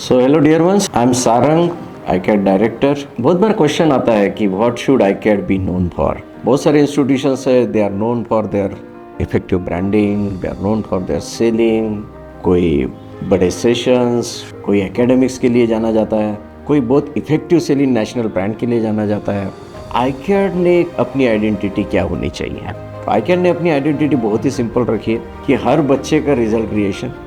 So hello dear ones, I am Sarang, iCAT director. बहुत बार question आता है कि what should iCAT be known for. बहुत सारे इंस्टीट्यूशंस है, they are known for their effective branding, they are known for their selling. कोई बड़े सेशंस, कोई एकेडमिक्स के लिए जाना जाता है, कोई बहुत इफेक्टिव सेलिंग नेशनल ब्रांड के लिए जाना जाता है। आईकैट ने अपनी आइडेंटिटी क्या होनी चाहिए? आईकैट ने अपनी आइडेंटिटी बहुत ही सिंपल रखी है कि हर बच्चे का रिजल्ट क्रिएशन,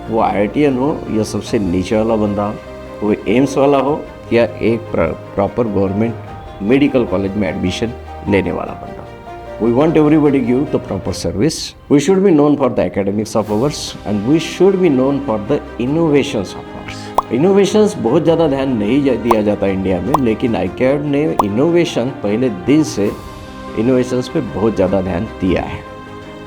वो IITian हो या सबसे नीचे वाला बंदा हो, वो एम्स वाला हो या एक प्रॉपर गवर्नमेंट मेडिकल कॉलेज में एडमिशन लेने वाला बंदा, we want everybody give the proper service. We should be known for the academics of ours and we should be known for the innovations of ours. Innovations बहुत ज़्यादा ध्यान नहीं दिया जाता इंडिया में, लेकिन आईकैट ने इनोवेशन पहले दिन से इनोवेशंस पे बहुत ज़्यादा ध्यान दिया है।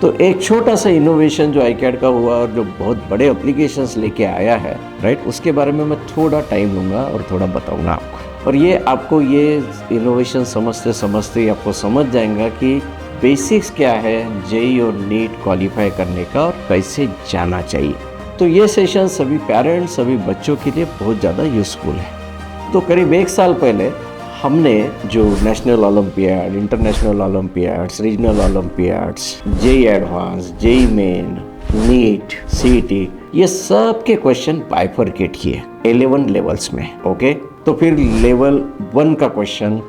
तो एक छोटा सा इनोवेशन जो आईकैट का हुआ और जो बहुत बड़े एप्लीकेशंस लेके आया है, राइट, उसके बारे में मैं थोड़ा टाइम लूँगा और थोड़ा बताऊँगा आपको। और ये आपको ये इनोवेशन समझते समझते आपको समझ जाएगा कि बेसिक्स क्या है जेई और नीट क्वालिफाई करने का और कैसे जाना चाहिए। तो ये सेशन सभी पेरेंट्स, सभी बच्चों के लिए बहुत ज़्यादा यूज़फुल है। तो करीब 1 साल पहले हमने जो national olympiad, international olympiads, regional olympiads, JEE advance, JEE main, NEET, CET, ये सब के क्वेश्चन बाइफरकेट किए 11 लेवल्स में। ओके, तो फिर लेवल 1 का क्वेश्चन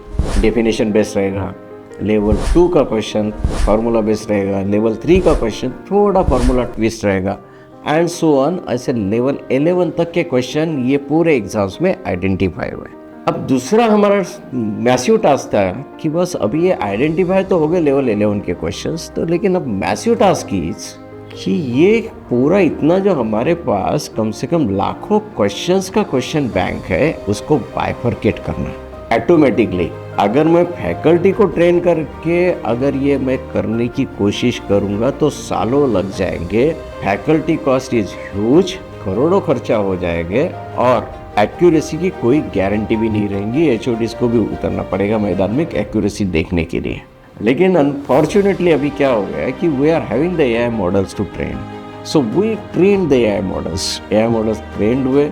डेफिनेशन बेस्ड रहेगा, लेवल 2 का क्वेश्चन फार्मूला बेस्ड रहेगा, लेवल 3 का क्वेश्चन थोड़ा फार्मूला ट्विस्ट रहेगा, एंड सो ऑन। ऐसे लेवल 11 तक के क्वेश्चन ये पूरे एग्जाम्स में आइडेंटिफाई हुए। अब दूसरा हमारा मैसिव टास्क था कि बस अभी ये आइडेंटिफाई तो हो गए लेवल 11 के क्वेश्चंस, तो लेकिन अब मैसिव टास्क इज कि ये पूरा इतना जो हमारे पास कम से कम लाखों क्वेश्चंस का क्वेश्चन बैंक है, उसको बाइफरकेट करना ऑटोमेटिकली। अगर मैं फैकल्टी को ट्रेन करके अगर ये मैं करने की कोशिश करूँगा तो सालों लग जाएंगे, फैकल्टी कॉस्ट इज ह्यूज, करोड़ों खर्चा हो जाएंगे और एक्यूरेसी की कोई गारंटी भी नहीं रहेंगी। HODs को भी उतरना पड़ेगा मैदान में एक्यूरेसी देखने के लिए। लेकिन अनफॉर्चुनेटली अभी क्या हो गया है कि we are having the AI models to train, so we train the AI models trained हुए,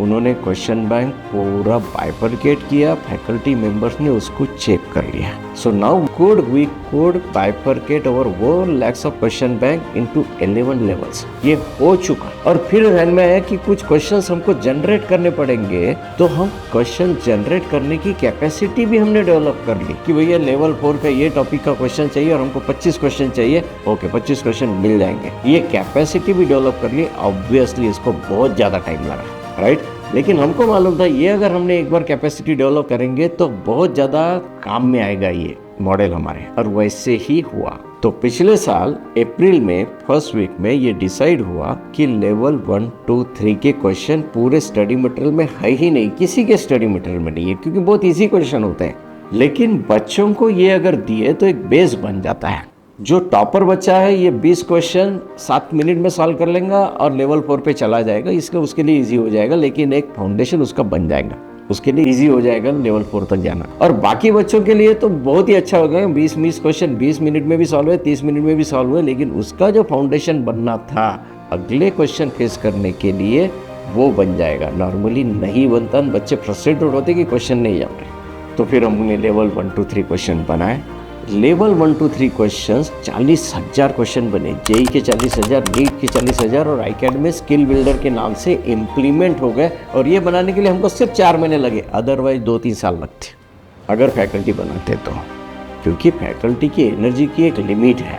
उन्होंने क्वेश्चन बैंक पूरा बाइफरकेट किया, फैकल्टी मेंबर्स ने उसको चेक कर लिया। So now we could bifurcate over 1 lakhs of question bank into 11 levels. ये हो चुका और फिर ध्यान में आया कि कुछ क्वेश्चंस हमको जनरेट करने पड़ेंगे, तो हम क्वेश्चन जनरेट करने की कैपेसिटी भी हमने डेवलप कर ली कि भैया लेवल 4 का ये टॉपिक का क्वेश्चन चाहिए और हमको 25 क्वेश्चन चाहिए। ओके, 25 क्वेश्चन मिल जाएंगे। ये कैपेसिटी भी डेवलप कर ली। ऑब्वियसली इसको बहुत ज़्यादा टाइम लगा, राइट, लेकिन हमको मालूम था ये अगर हमने एक बार कैपेसिटी डेवलप करेंगे तो बहुत ज़्यादा काम में आएगा ये मॉडल हमारे, और वैसे ही हुआ। तो पिछले साल अप्रैल में फर्स्ट वीक में ये डिसाइड हुआ कि लेवल 1, 2, 3 के क्वेश्चन पूरे स्टडी मटेरियल में है ही नहीं, किसी के स्टडी मटेरियल में नहीं है, क्योंकि बहुत इजी क्वेश्चन होते हैं। लेकिन बच्चों को ये अगर दिए तो एक बेस बन जाता है। जो टॉपर बच्चा है ये 20 क्वेश्चन 7 मिनट में सॉल्व कर लेगा और लेवल 4 पे चला जाएगा, इसका उसके लिए इजी हो जाएगा, लेकिन एक फाउंडेशन उसका बन जाएगा, उसके लिए इजी हो जाएगा लेवल 4 तक जाना। और बाकी बच्चों के लिए तो बहुत ही अच्छा हो गया, 20 क्वेश्चन 20 मिनट में भी सॉल्व हुए, 30 मिनट में भी सॉल्व हुए, लेकिन उसका जो फाउंडेशन बनना था अगले क्वेश्चन फेस करने के लिए वो बन जाएगा। नॉर्मली नहीं बनता, बच्चे फ्रस्ट्रेटेड होते कि क्वेश्चन नहीं आ रहे। तो फिर हमने लेवल 1, 2, 3 क्वेश्चन बनाए। लेवल 1, 2, 3 क्वेश्चन 40,000 क्वेश्चन बने, जेई के 40,000, नीट के 40,000 और आईकैट में स्किल बिल्डर के नाम से इम्प्लीमेंट हो गए। और ये बनाने के लिए हमको सिर्फ 4 महीने लगे, अदरवाइज 2-3 साल लगते अगर फैकल्टी बनाते तो, क्योंकि फैकल्टी की एनर्जी की एक लिमिट है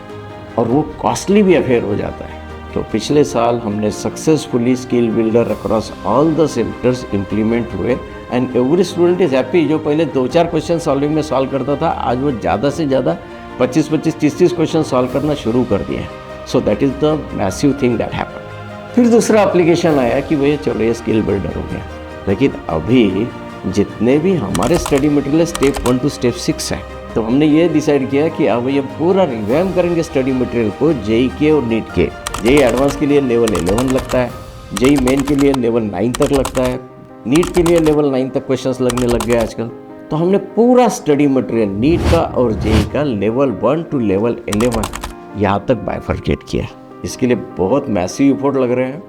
और वो कॉस्टली भी अफेयर हो जाता है। तो पिछले साल हमने successfully skill builder across all the sectors implement हुए and every student is happy. जो पहले 2-4 क्वेश्चन सॉल्विंग में सॉल्व करता था, आज वो ज़्यादा से ज़्यादा 25-25, 30-30 क्वेश्चन सॉल्व करना शुरू कर दिया। So that is the massive thing that happen. फिर दूसरा एप्लीकेशन आया कि भैया चलो ये स्किल बिल्डर हो गया, लेकिन अभी जितने भी हमारे study material step 1 to step 6 है, तो हमने ये डिसाइड किया कि अब ये पूरा रिवैम्प करेंगे स्टडी मटेरियल को जेई के और नीट के। जेई एडवांस के लिए लेवल 11 लगता है, जेई मेन के लिए लेवल 9 तक लगता है, नीट के लिए लेवल 9 तक क्वेश्चंस लगने लग गए आजकल। तो हमने पूरा स्टडी मटेरियल नीट का और जेई का लेवल 1 to लेवल 11 यहाँ तक बाइफरकेट किया। इसके लिए बहुत मैसिव एफर्ट लग रहे हैं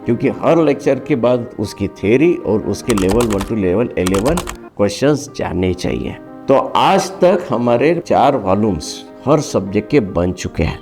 क्योंकि हर लेक्चर के बाद उसकी थ्योरी और उसके लेवल 1 टू लेवल 11 क्वेश्चंस जानने चाहिए। तो आज तक हमारे 4 वॉल्यूम्स हर सब्जेक्ट के बन चुके हैं,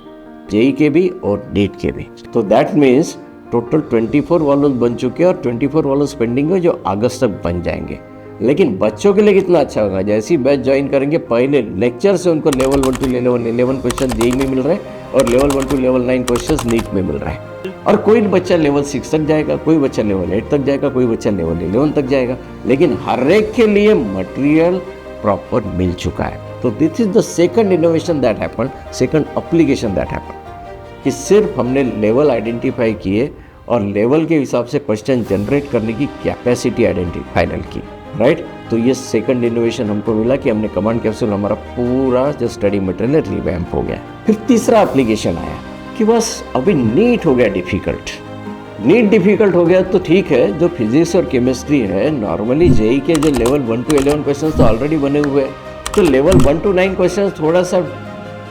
जेई के भी और नीट के भी। तो दैट मीन्स टोटल 24 वॉल्यूम्स बन चुके हैं और 24 वॉल्यूम्स पेंडिंग है जो अगस्त तक बन जाएंगे। लेकिन बच्चों के लिए कितना अच्छा होगा, जैसे ही बैच ज्वाइन करेंगे पहले लेक्चर से उनको level 1 to level 11 question JEE में मिल रहे हैं और level 1 to level 9 question NEET में मिल रहे हैं। और कोई बच्चा लेवल 6 तक जाएगा, कोई बच्चा लेवल 8 तक जाएगा, कोई बच्चा लेवल 11 तक जाएगा, लेकिन हर एक के लिए मटेरियल प्रॉपर मिल चुका है। तो this is the second innovation that happened, second application that happened, कि सिर्फ हमने लेवल आइडेंटिफाई किए और लेवल के हिसाब से क्वेश्चन जनरेट करने की कैपेसिटी आइडेंटिफाई की, राइट। तो ये सेकंड इनोवेशन हमको मिला कि हमने कमांड कैप्सूल हमारा पूरा जो स्टडी मटेरियल रिवैम्प हो गया। फिर तीसरा एप्लीकेशन आया कि बस अभी नीट हो गया डिफिकल्ट। नीट डिफिकल्ट हो गया तो ठीक है, जो फिजिक्स और केमिस्ट्री है नॉर्मली जेई के जो लेवल 1 टू 11 क्वेश्चन तो ऑलरेडी बने हुए हैं, तो लेवल 1 टू 9 क्वेश्चन थोड़ा सा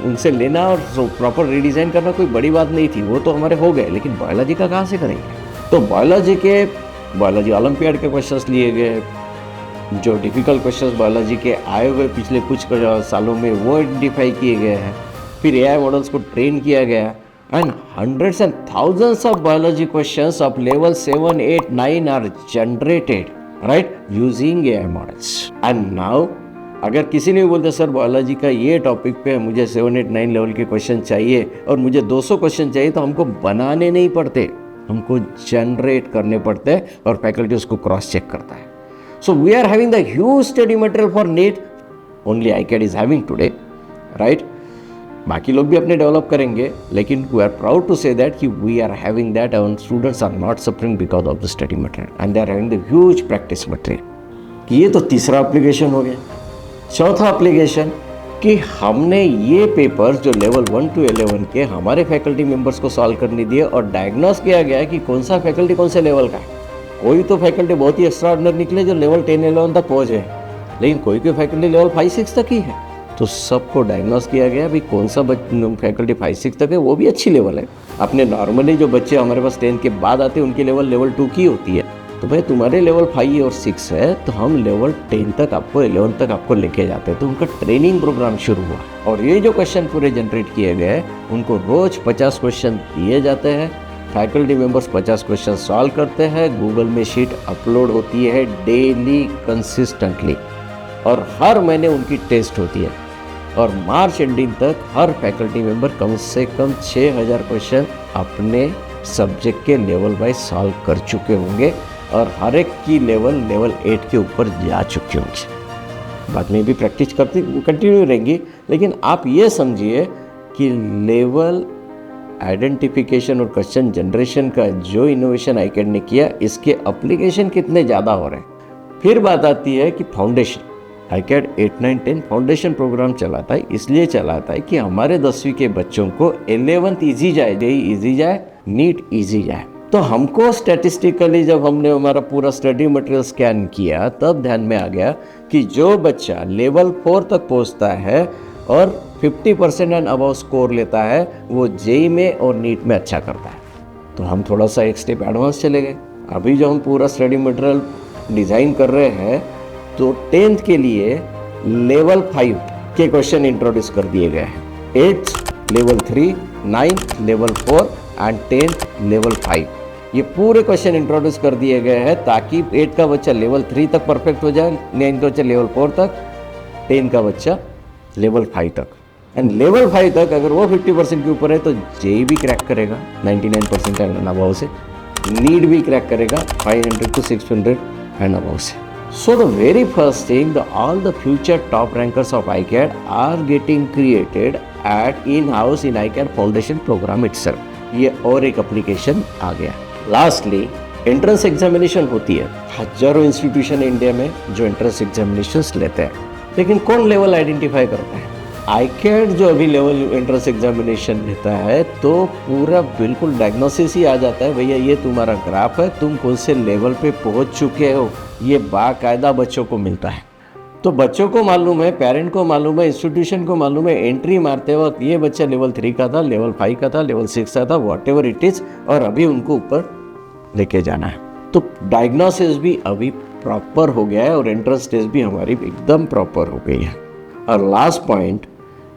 उनसे लेना और प्रॉपर रीडिज़ाइन करना कोई बड़ी बात नहीं थी, वो तो हमारे हो गए। लेकिन बायोलॉजी का कहाँ से करेंगे? तो बायोलॉजी ओलंपियाड के क्वेश्चंस लिए गए, जो डिफ़िकल्ट क्वेश्चंस बायोलॉजी के आए हुए पिछले कुछ सालों में वो आइडेंटिफाई किए गए हैं। फिर एआई मॉडल्स को ट्रेन किया गया and hundreds and thousands of biology questions of level 7, 8, 9 are generated, right, using AI models. And now अगर किसी ने भी बोलते सर बायोलॉजी का ये टॉपिक पे मुझे 7, 8, 9 लेवल के क्वेश्चन चाहिए और मुझे 200 क्वेश्चन चाहिए, तो हमको बनाने नहीं पड़ते, हमको जनरेट करने पड़ते हैं और फैकल्टी उसको क्रॉस चेक करता है। So we are having the huge study material for NEET, only iCAT is having today, right. बाकी लोग भी अपने डेवलप करेंगे, लेकिन we are proud to say that कि we are having that and students are not suffering because of the study material and they are having the huge practice material. ये तो तीसरा एप्लीकेशन हो गया। चौथा एप्लीकेशन कि हमने ये पेपर्स जो लेवल 1 टू 11 के हमारे फैकल्टी मेंबर्स को सॉल्व करने दिए और डायग्नोस किया गया कि कौन सा फैकल्टी कौन से लेवल का है। कोई तो फैकल्टी बहुत ही एक्स्ट्राऑर्डिनरी निकले जो लेवल 10, 11 तक पहुँचे, लेकिन कोई फैकल्टी लेवल 5, 6 तक ही है। तो सबको डायग्नोस किया गया भाई कौन सा फैकल्टी 5, 6 तक है, वो भी अच्छी लेवल है। अपने नॉर्मली जो बच्चे हमारे पास 10 के बाद आते हैं उनकी लेवल 2 की होती है, तो भाई तुम्हारे लेवल 5 और 6 है तो हम लेवल 10 तक आपको 11 तक आपको लेके जाते हैं। तो उनका ट्रेनिंग प्रोग्राम शुरू हुआ और ये जो क्वेश्चन पूरे जनरेट किए गए उनको रोज 50 क्वेश्चन दिए जाते हैं। फैकल्टी मेंबर्स 50 क्वेश्चन सॉल्व करते हैं, गूगल में शीट अपलोड होती है डेली कंसिस्टेंटली और हर महीने उनकी टेस्ट होती है और मार्च एंडिंग तक हर फैकल्टी मेंबर कम से कम 6000 क्वेश्चन अपने सब्जेक्ट के लेवल वाइज सॉल्व कर चुके होंगे और हर एक की लेवल 8 के ऊपर जा चुके होंगे। बाद में भी प्रैक्टिस करती कंटिन्यू रहेंगी, लेकिन आप ये समझिए कि लेवल आइडेंटिफिकेशन और क्वेश्चन जनरेशन का जो इनोवेशन आईकैड ने किया, इसके एप्लीकेशन कितने ज़्यादा हो रहे हैं। फिर बात आती है कि फाउंडेशन, आईकैड 8, 9, 10 फाउंडेशन प्रोग्राम चलाता है, इसलिए चलाता है कि हमारे 10वीं के बच्चों को 11th ईजी जाए, जेई ईजी जाए, नीट ईजी जाए। तो हमको स्टैटिस्टिकली जब हमने हमारा पूरा स्टडी मटेरियल स्कैन किया तब ध्यान में आ गया कि जो बच्चा लेवल 4 तक पहुंचता है और 50% एंड अबव स्कोर लेता है वो जेई में और नीट में अच्छा करता है। तो हम थोड़ा सा एक स्टेप एडवांस चले गए। अभी जो हम पूरा स्टडी मटेरियल डिज़ाइन कर रहे हैं तो 10th के लिए लेवल 5 के क्वेश्चन इंट्रोड्यूस कर दिए गए हैं। 8th level 3, 9th level 4 and 10th level 5, ये पूरे क्वेश्चन इंट्रोड्यूस कर दिए गए हैं ताकि 8 का बच्चा लेवल 3 तक परफेक्ट हो जाए, 9 का बच्चा लेवल 4 तक, 10 का बच्चा लेवल 5 तक। एंड लेवल 5 तक अगर वो 50% के ऊपर है तो जेई भी क्रैक करेगा 99% एंड अबव से, नीट भी क्रैक करेगा 500 to 600 एंड अबव से। So the very first thing, all the future top rankers of ICAD are getting created at in-house in ICAD Foundation program itself. ये और एक application आ गया। Lastly entrance examination होती है, हजारों इंस्टीट्यूशन इंडिया में जो एंट्रेंस एग्जामिनेशंस लेते हैं, लेकिन कौन लेवल आइडेंटिफाई करता है? आईकैड जो अभी लेवल एंट्रेंस एग्जामिनेशन लेता है तो पूरा बिल्कुल डायग्नोसिस ही आ जाता है, भैया ये तुम्हारा ग्राफ है, तुम कौन से लेवल पे पहुंच चुके हो, ये बाकायदा बच्चों को मिलता है। तो बच्चों को मालूम है, पेरेंट को मालूम है, इंस्टीट्यूशन को मालूम है, एंट्री मारते वक्त ये बच्चा लेवल 3 का था, लेवल 5 का था, लेवल 6 का था, वॉट एवर इट इज़, और अभी उनको ऊपर लेके जाना है। तो डायग्नोसिस भी अभी प्रॉपर हो गया है और एंट्रेंस टेस्ट भी हमारी एकदम प्रॉपर हो गई है। और लास्ट पॉइंट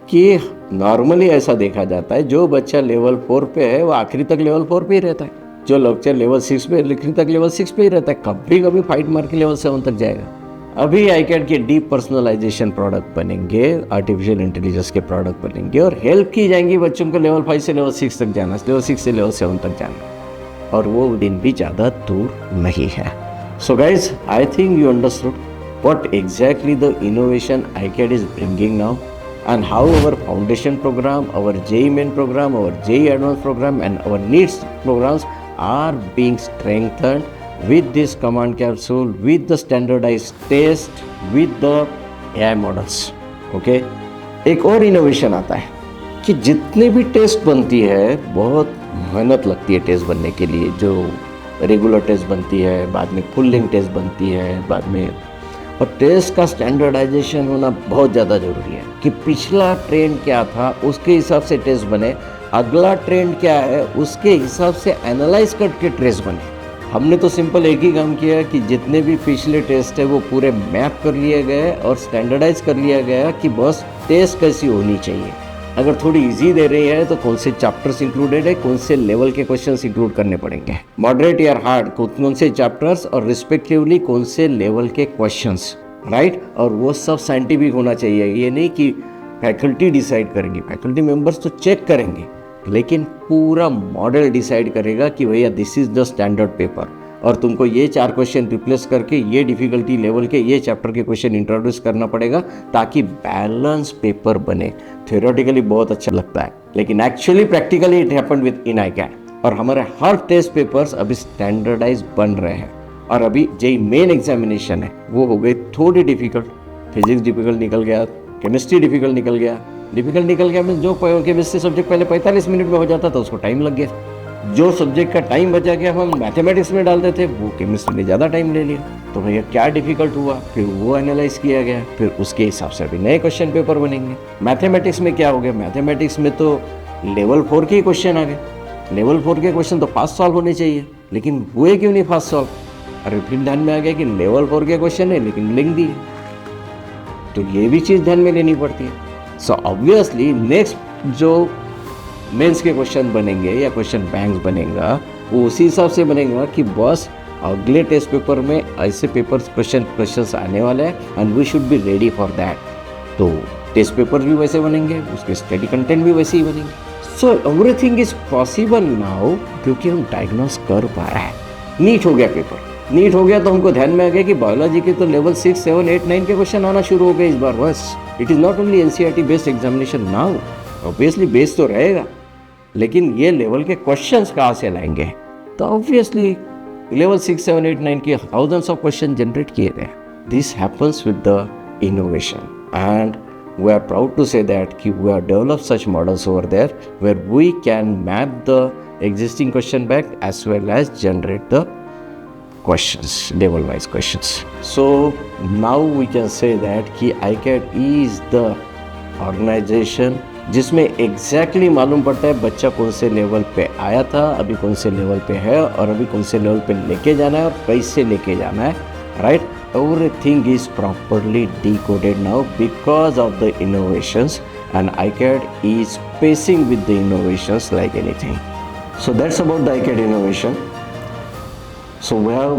कि नॉर्मली ऐसा देखा जाता है जो बच्चा लेवल 4 पे है वो आखिरी तक लेवल 4 पे ही रहता है, जो बच्चा लेवल 6 पे आखिरी तक लेवल 6 पे ही रहता है, कभी कभी फाइट मार के लेवल 7 तक जाएगा। अभी iCAD के डीप पर्सनलाइजेशन प्रोडक्ट बनेंगे, आर्टिफिशियल इंटेलिजेंस के प्रोडक्ट बनेंगे और हेल्प की जाएंगी बच्चों को लेवल 5 से लेवल 6 तक जाना, लेवल 6 से लेवल 7 तक जाना, और वो दिन भी ज़्यादा दूर नहीं है। So guys, I think you understood what exactly the innovation iCAD is bringing now, and how our foundation program, our JEE main program, our JEE advanced program and our NEETs programs are being strengthened with this command capsule, with the standardized test, with the AI models. Okay? एक और innovation आता है कि जितने भी test बनती है बहुत मेहनत लगती है टेस्ट बनने के लिए, जो रेगुलर टेस्ट बनती है, बाद में फुल लेंथ टेस्ट बनती है, बाद में, और टेस्ट का स्टैंडर्डाइजेशन होना बहुत ज़्यादा ज़रूरी है कि पिछला ट्रेंड क्या था उसके हिसाब से टेस्ट बने, अगला ट्रेंड क्या है उसके हिसाब से एनालाइज करके टेस्ट बने। हमने तो सिंपल एक ही काम किया कि जितने भी पिछले टेस्ट है वो पूरे मैप कर लिए गए और स्टैंडर्डाइज कर लिया गया कि बस टेस्ट कैसी होनी चाहिए। अगर थोड़ी इजी दे रही है तो कौन से चैप्टर्स इंक्लूडेड है, कौन से लेवल के क्वेश्चंस इंक्लूड करने पड़ेंगे, मॉडरेट या हार्ड कौन से चैप्टर्स और रिस्पेक्टिवली कौन से लेवल के क्वेश्चंस, राइट। और वो सब साइंटिफिक होना चाहिए। ये नहीं कि फैकल्टी डिसाइड करेंगी, फैकल्टी मेंबर्स तो चेक करेंगे, लेकिन पूरा मॉडल डिसाइड करेगा कि भैया this is the standard paper और तुमको ये 4 क्वेश्चन रिप्लेस करके ये डिफिकल्टी लेवल के ये चैप्टर के क्वेश्चन इंट्रोड्यूस करना पड़ेगा ताकि बैलेंस पेपर बने। थियोरेटिकली बहुत अच्छा लगता है, लेकिन actually practically it happened with in iCAD। और हमारे हर टेस्ट पेपर्स अभी स्टैंडर्डाइज बन रहे हैं। और अभी जेईई मेन एग्जामिनेशन है वो हो गई थोड़ी डिफिकल्ट, फिजिक्स डिफिकल्ट निकल गया, केमिस्ट्री डिफिकल्ट निकल गया। डिफिकल्ट निकल गया मीन जो केमिस्ट्री सब्जेक्ट पहले 45 मिनट में हो जाता था उसको टाइम लग गया। जो सब्जेक्ट का टाइम बचा गया हम मैथमेटिक्स में डालते थे वो केमिस्ट्री ने ज़्यादा टाइम ले लिया। तो भैया क्या डिफिकल्ट हुआ, फिर वो एनालाइज किया गया, फिर उसके हिसाब से अभी नए क्वेश्चन पेपर बनेंगे। मैथमेटिक्स में क्या हो गया, मैथमेटिक्स में तो लेवल 4 के ही क्वेश्चन आ गए। लेवल 4 के क्वेश्चन तो फास्ट सॉल्व होने चाहिए, लेकिन हुए क्यों नहीं फास्ट सॉल्व। अरे फिर ध्यान में आ गया कि लेवल 4 के क्वेश्चन है लेकिन लिंक दी, तो ये भी चीज़ ध्यान में लेनी पड़ती है। सो ऑब्वियसली नेक्स्ट जो मेंस के क्वेश्चन बनेंगे या क्वेश्चन बैंक्स बनेगा वो उसी हिसाब से बनेगा कि बस अगले टेस्ट पेपर में ऐसे पेपर क्वेश्चंस आने वाले हैं and we should be ready for that. तो टेस्ट पेपर भी वैसे बनेंगे, उसके स्टडी कंटेंट भी वैसे ही बनेंगे। So everything is possible now क्योंकि हम डायग्नोस कर पा रहे हैं। नीट हो गया पेपर, नीट हो गया तो हमको ध्यान में आ गया कि बायोलॉजी के तो लेवल 6, 7, 8, 9 के क्वेश्चन आना शुरू हो गए इस बार। बस it is not only NCERT based examination now, obviously base तो रहेगा, लेकिन ये लेवल के क्वेश्चंस कहाँ से लाएंगे। तो ऑब्वियसली लेवल 6, 7, 8, 9 के थाउजेंड्स ऑफ क्वेश्चन जनरेट किए गए। This happens with the innovation and we are proud to say that we have developed such models over there where we can map the existing question bank as well as generate the questions, level wise questions. So now we can say that कि iCAD is the organization जिसमें exactly मालूम पड़ता है बच्चा कौन से level पे आया था, अभी कौन से लेवल पे है और अभी कौन से लेवल पे लेके जाना है और कैसे लेके जाना है, right. Everything is properly decoded now because of the innovations, and iCAD is pacing with the innovations like anything. So that's about the iCAD innovation. So we have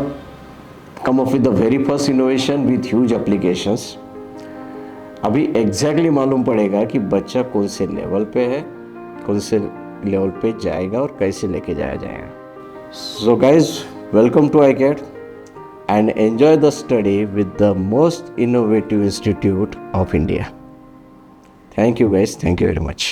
come up with the very first innovation with huge applications. अभी exactly मालूम पड़ेगा कि बच्चा कौन से level पे है, कौन से लेवल पे जाएगा और कैसे लेके जाया जाएगा। So guys, welcome to iCAD and enjoy the study with the most innovative institute of India. Thank you guys, thank you very much.